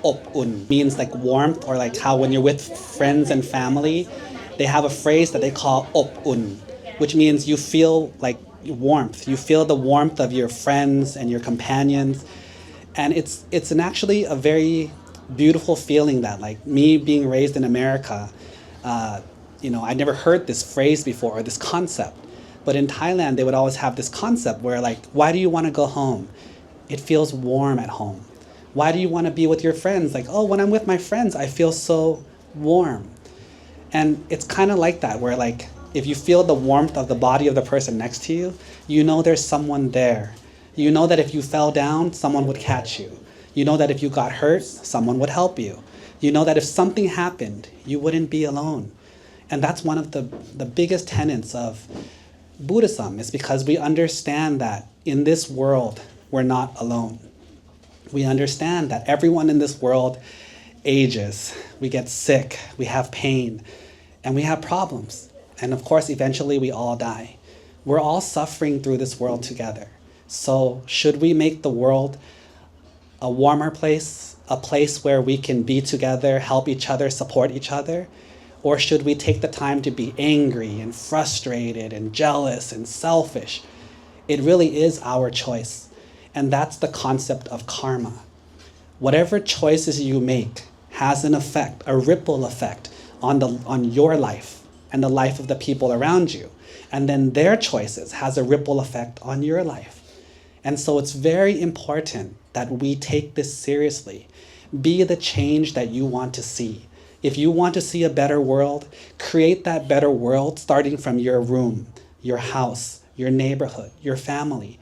obun, means like warmth, or like how when you're with friends and family, they have a phrase that they call obun, which means you feel like warmth. You feel the warmth of your friends and your companions. And it's actually a very beautiful feeling that, like me being raised in America, I never heard this phrase before, or this concept. But in Thailand, they would always have this concept where like, why do you want to go home? It feels warm at home. Why do you want to be with your friends? Like, oh, when I'm with my friends, I feel so warm. And it's kind of like that, where like, if you feel the warmth of the body of the person next to you, you know there's someone there. You know that if you fell down, someone would catch you. You know that if you got hurt, someone would help you. You know that if something happened, you wouldn't be alone. And that's one of the biggest tenets of Buddhism, is because we understand that in this world, we're not alone. We understand that everyone in this world ages, we get sick, we have pain, and we have problems. And of course, eventually we all die. We're all suffering through this world together. So should we make the world a warmer place, a place where we can be together, help each other, support each other? Or should we take the time to be angry and frustrated and jealous and selfish? It really is our choice. And that's the concept of karma. Whatever choices you make has an effect, a ripple effect on your life and the life of the people around you. And then their choices has a ripple effect on your life. And so it's very important that we take this seriously. Be the change that you want to see. If you want to see a better world, create that better world starting from your room, your house, your neighborhood, your family.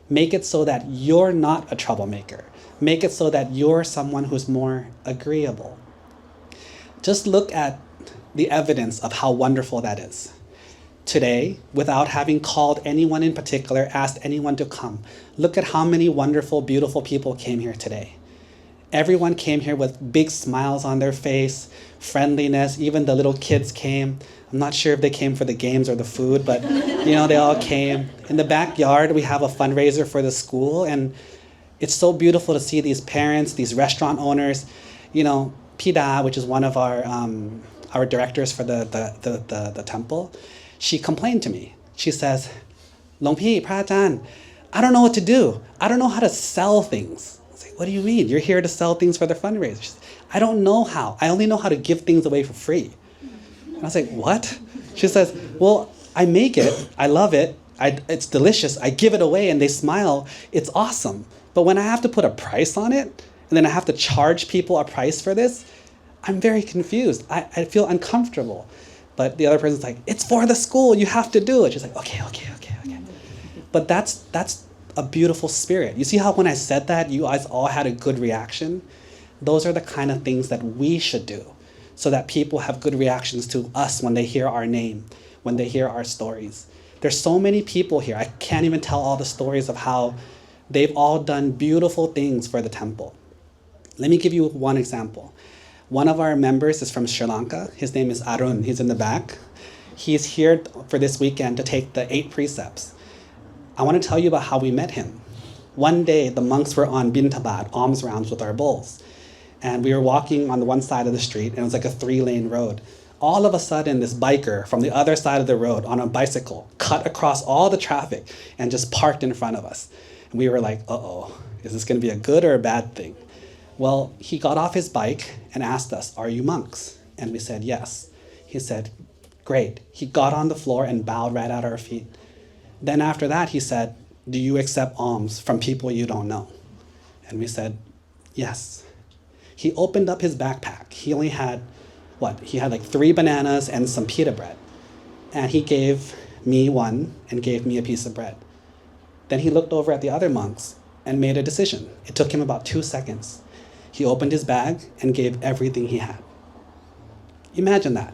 Make it so that you're not a troublemaker. Make it so that you're someone who's more agreeable. Just look at the evidence of how wonderful that is. Today, without having called anyone in particular, asked anyone to come, look at how many wonderful, beautiful people came here today. Everyone came here with big smiles on their face, friendliness. Even the little kids came. I'm not sure if they came for the games or the food, but they all came. In the backyard, we have a fundraiser for the school, and it's so beautiful to see these parents, these restaurant owners. Pida, which is one of our directors for the temple, she complained to me. She says, "Long Pi, Phra Ajahn, I don't know what to do. I don't know how to sell things." I was like, "What do you mean? You're here to sell things for the fundraiser." She said, "I don't know how. I only know how to give things away for free." And I was like, "What?" She says, "Well, I make it. I love it. It's delicious. I give it away and they smile. It's awesome. But when I have to put a price on it, and then I have to charge people a price for this, I'm very confused. I feel uncomfortable." But the other person's like, "It's for the school. You have to do it." She's like, okay. But that's a beautiful spirit. You see how when I said that, you guys all had a good reaction? Those are the kind of things that we should do so that people have good reactions to us when they hear our name, when they hear our stories. There's so many people here. I can't even tell all the stories of how they've all done beautiful things for the temple. Let me give you one example. One of our members is from Sri Lanka. His name is Arun. He's in the back. He's here for this weekend to take the 8 precepts. I want to tell you about how we met him. One day, the monks were on bintabat, alms rounds with our bowls. And we were walking on the one side of the street, and it was like a 3-lane road. All of a sudden, this biker from the other side of the road on a bicycle cut across all the traffic and just parked in front of us. And we were like, uh-oh, is this going to be a good or a bad thing? Well, he got off his bike and asked us, "Are you monks?" And we said, "Yes." He said, "Great." He got on the floor and bowed right at our feet. Then after that, he said, "Do you accept alms from people you don't know?" And we said, "Yes." He opened up his backpack. He only had, He had like 3 bananas and some pita bread. And he gave me one and gave me a piece of bread. Then he looked over at the other monks and made a decision. It took him about 2 seconds. He opened his bag and gave everything he had. Imagine that.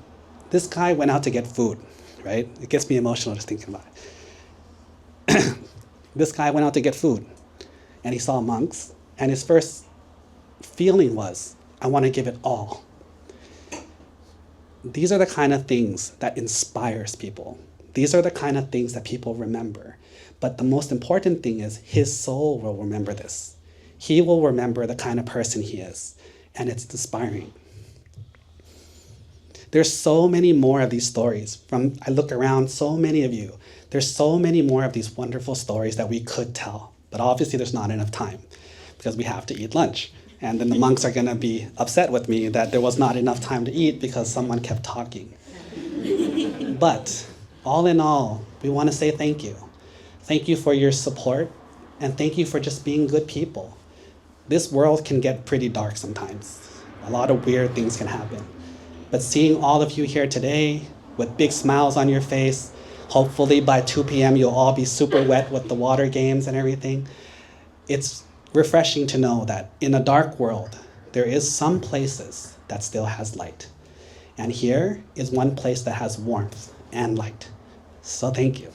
This guy went out to get food, right? It gets me emotional just thinking about it. This guy went out to get food, and he saw monks, and his first feeling was, "I want to give it all." These are the kind of things that inspires people. These are the kind of things that people remember. But the most important thing is his soul will remember this. He will remember the kind of person he is. and it's inspiring. There's so many more of these stories. I look around, so many of you. There's so many more of these wonderful stories that we could tell, but obviously there's not enough time because we have to eat lunch. And then the monks are gonna be upset with me that there was not enough time to eat because someone kept talking. But all in all, we wanna say thank you. Thank you for your support, and thank you for just being good people. This world can get pretty dark sometimes. A lot of weird things can happen. But seeing all of you here today with big smiles on your face, hopefully by 2 p.m. you'll all be super wet with the water games and everything. It's refreshing to know that in a dark world, there is some places that still has light. And here is one place that has warmth and light. So thank you.